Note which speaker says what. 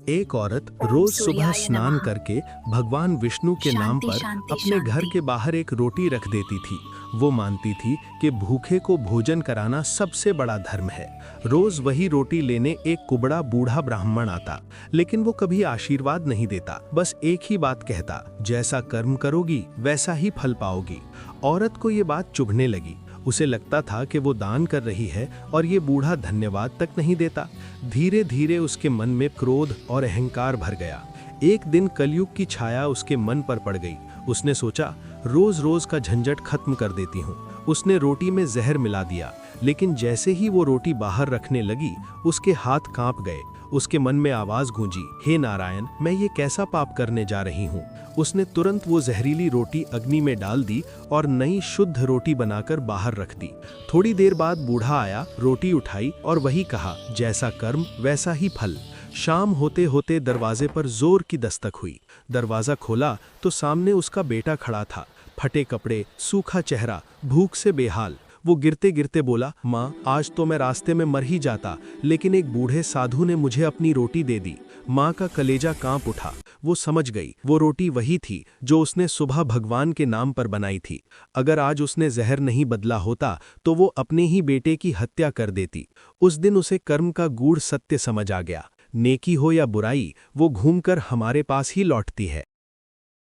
Speaker 1: एक औरत रोज सुबह स्नान करके भगवान विष्णु के नाम पर अपने घर के बाहर एक रोटी रख देती थी। वो मानती थी कि भूखे को भोजन कराना सबसे बड़ा धर्म है। रोज वही रोटी लेने एक कुबड़ा बूढ़ा ब्राह्मण आता, लेकिन वो कभी आशीर्वाद नहीं देता, बस एक ही बात कहता, जैसा कर्म करोगी वैसा ही फल पाओगी। औरत को ये बात चुभने लगी। उसे लगता था कि वो दान कर रही है और ये बूढ़ा धन्यवाद तक नहीं देता। धीरे धीरे उसके मन में क्रोध और अहंकार भर गया। एक दिन कलयुग की छाया उसके मन पर पड़ गई। उसने सोचा, रोज रोज का झंझट खत्म कर देती हूँ। उसने रोटी में जहर मिला दिया, लेकिन जैसे ही वो रोटी बाहर रखने लगी, उसके हाथ कांप गए। उसके मन में आवाज गूंजी, हे नारायण, मैं ये कैसा पाप करने जा रही हूँ। उसने तुरंत वो जहरीली रोटी अग्नि में डाल दी और नई शुद्ध रोटी बनाकर बाहर रख दी। थोड़ी देर बाद बूढ़ा आया, रोटी उठाई और वही कहा, जैसा कर्म वैसा ही फल। शाम होते होते दरवाजे पर जोर की दस्तक हुई। दरवाजा खोला तो सामने उसका बेटा खड़ा था, फटे कपड़े, सूखा चेहरा, भूख से बेहाल। वो गिरते गिरते बोला, माँ, आज तो मैं रास्ते में मर ही जाता, लेकिन एक बूढ़े साधु ने मुझे अपनी रोटी दे दी। माँ का कलेजा कांप उठा। वो समझ गई, वो रोटी वही थी जो उसने सुबह भगवान के नाम पर बनाई थी। अगर आज उसने जहर नहीं बदला होता तो वो अपने ही बेटे की हत्या कर देती। उस दिन उसे कर्म का गूढ़ सत्य समझ आ गया। नेकी हो या बुराई, वो घूमकर हमारे पास ही लौटती है।